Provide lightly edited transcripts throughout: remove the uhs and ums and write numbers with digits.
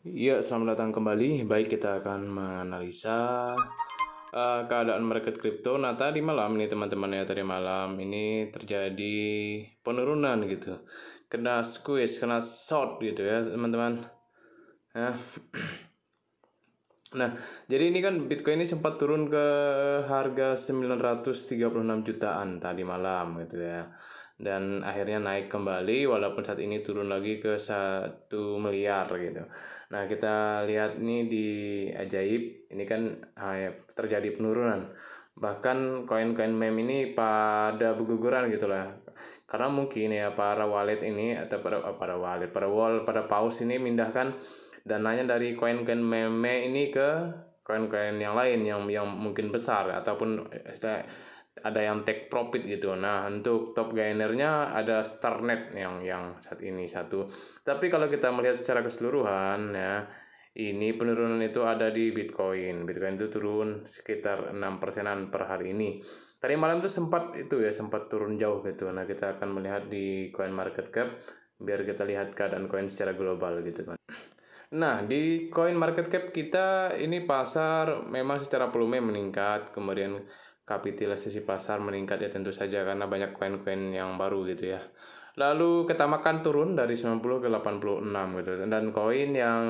Iya, selamat datang kembali. Baik, kita akan menganalisa keadaan market kripto. Nah, tadi malam nih teman-teman ya, tadi malam ini terjadi penurunan gitu. Kena squeeze, kena short gitu ya, teman-teman. Nah, nah, jadi ini kan Bitcoin ini sempat turun ke harga 936 jutaan tadi malam gitu ya. Dan akhirnya naik kembali walaupun saat ini turun lagi ke 1 miliar gitu. Nah, kita lihat nih di Ajaib ini kan terjadi penurunan. Bahkan koin-koin meme ini pada berguguran gitu lah. Karena mungkin ya para wallet ini atau para wallet, para paus ini mindahkan dananya dari koin-koin meme ini ke koin-koin yang lain yang mungkin besar ataupun ada yang take profit gitu. Nah, untuk top gainernya ada Starnet yang saat ini satu. Tapi kalau kita melihat secara keseluruhan ya, ini penurunan itu ada di Bitcoin. Bitcoin itu turun sekitar 6%-an per hari ini. Tadi malam tuh sempat turun jauh gitu. Nah, kita akan melihat di coin market cap biar kita lihat keadaan koin secara global gitu kan. Nah, di coin market cap kita ini pasar memang secara volume meningkat, kemudian kapitalisasi pasar meningkat ya tentu saja karena banyak koin-koin yang baru gitu ya. Lalu ketamakan turun dari 90 ke 86 gitu. Dan koin yang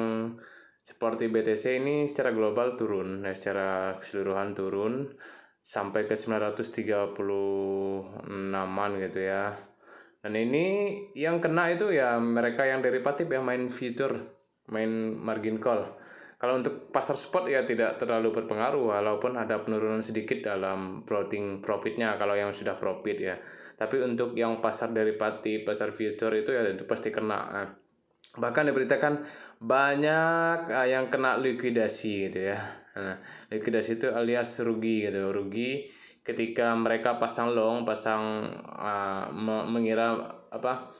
seperti BTC ini secara global turun, ya secara keseluruhan turun sampai ke 936-an gitu ya. Dan ini yang kena itu ya mereka yang derivatif ya main future, main margin call. Kalau untuk pasar spot ya tidak terlalu berpengaruh walaupun ada penurunan sedikit dalam floating profitnya kalau yang sudah profit ya. Tapi untuk yang pasar derivatif, pasar future itu ya itu pasti kena. Nah, bahkan diberitakan banyak yang kena likuidasi gitu ya. Nah, likuidasi itu alias rugi gitu, rugi ketika mereka pasang long, mengira apa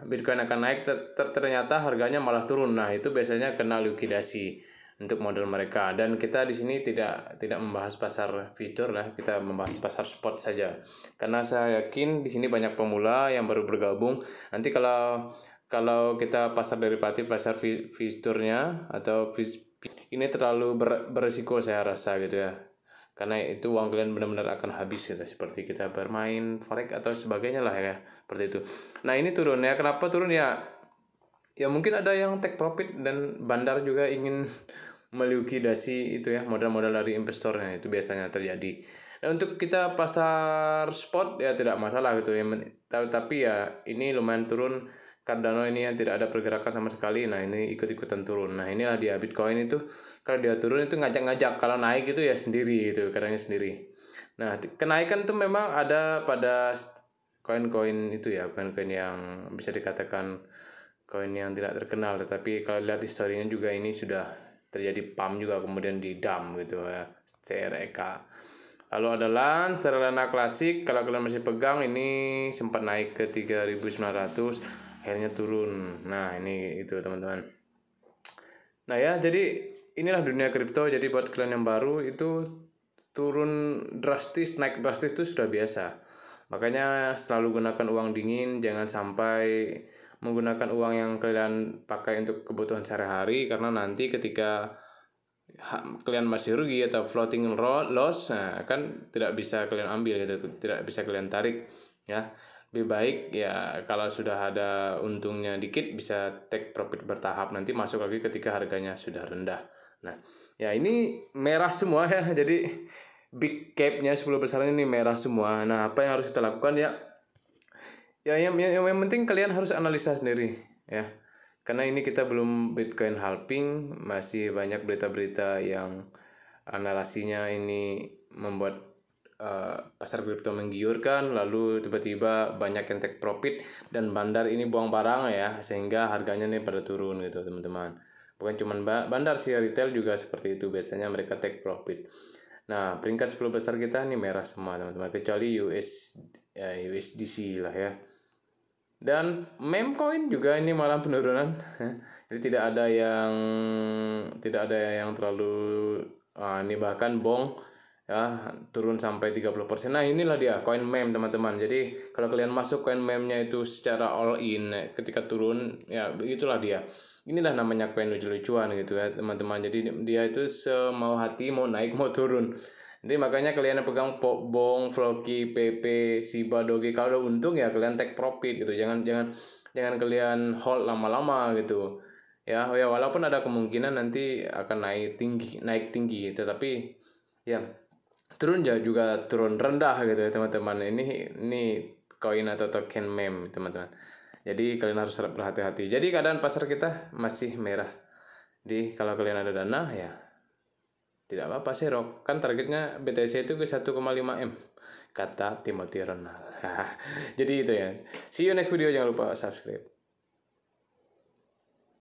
Bitcoin akan naik, ternyata harganya malah turun. Nah, itu biasanya kena likuidasi untuk model mereka. Dan kita di sini tidak membahas pasar future lah, kita membahas pasar spot saja. Karena saya yakin di sini banyak pemula yang baru bergabung. Nanti kalau kita pasar derivatif, pasar future-nya atau ini terlalu beresiko saya rasa gitu ya, karena itu uang kalian benar-benar akan habis gitu, seperti kita bermain forex atau sebagainya lah ya, seperti itu. Nah, ini turun ya, kenapa turun ya, ya mungkin ada yang take profit dan bandar juga ingin melikuidasi itu ya modal-modal dari investornya, itu biasanya terjadi. Dan untuk kita pasar spot ya tidak masalah gitu ya, tapi ya ini lumayan turun. Cardano ini yang tidak ada pergerakan sama sekali, nah ini ikut-ikutan turun. Nah, inilah dia Bitcoin itu, kalau dia turun itu ngajak-ngajak, kalau naik itu ya sendiri itu kadangnya sendiri. Nah, kenaikan tuh memang ada pada koin-koin itu ya, koin-koin yang bisa dikatakan koin yang tidak terkenal, tetapi kalau lihat historinya juga ini sudah terjadi pump juga kemudian di dump gitu ya, CREK. Lalu ada Lance, Lana klasik, kalau kalian masih pegang ini sempat naik ke 3.900, akhirnya turun. Nah, ini itu teman-teman. Nah ya, jadi inilah dunia kripto. Jadi buat kalian yang baru itu turun drastis, naik drastis itu sudah biasa. Makanya selalu gunakan uang dingin, jangan sampai menggunakan uang yang kalian pakai untuk kebutuhan sehari-hari, karena nanti ketika kalian masih rugi atau floating loss, nah, kan tidak bisa kalian ambil gitu, tidak bisa kalian tarik ya. Lebih baik ya kalau sudah ada untungnya dikit bisa take profit bertahap, nanti masuk lagi ketika harganya sudah rendah. Nah, ya ini merah semua ya. Jadi big cap-nya 10 besarnya ini merah semua. Nah, apa yang harus kita lakukan ya? Ya yang penting kalian harus analisa sendiri ya. Karena ini kita belum Bitcoin halving, masih banyak berita-berita yang narasinya ini membuat pasar kripto menggiurkan, lalu tiba-tiba banyak yang take profit dan bandar ini buang barang ya, sehingga harganya nih pada turun gitu teman-teman. Bukan cuma bandar sih, retail juga seperti itu, biasanya mereka take profit. Nah, peringkat 10 besar kita ini merah semua teman-teman, kecuali USDC lah ya. Dan meme coin juga ini malah penurunan. Jadi tidak ada yang terlalu ini bahkan Bong ya, turun sampai 30%. Nah, inilah dia koin meme teman-teman. Jadi kalau kalian masuk koin meme-nya itu secara all in, ketika turun ya itulah dia. Inilah namanya koin lucu-lucuan gitu ya teman-teman. Jadi dia itu semau hati, mau naik mau turun. Jadi makanya kalian yang pegang Bong, Floki, PP, Shiba, Doge, kalau udah untung ya kalian take profit gitu. Jangan kalian hold lama-lama gitu. Ya walaupun ada kemungkinan nanti akan naik tinggi, tetapi ya turun juga turun rendah gitu ya teman-teman. Ini koin atau token meme teman-teman. Jadi kalian harus berhati-hati. Jadi keadaan pasar kita masih merah. Jadi kalau kalian ada dana ya tidak apa-apa sih Rock. Kan targetnya BTC itu ke 1,5 M kata Timothy Ronald. Jadi itu ya. See you next video, jangan lupa subscribe.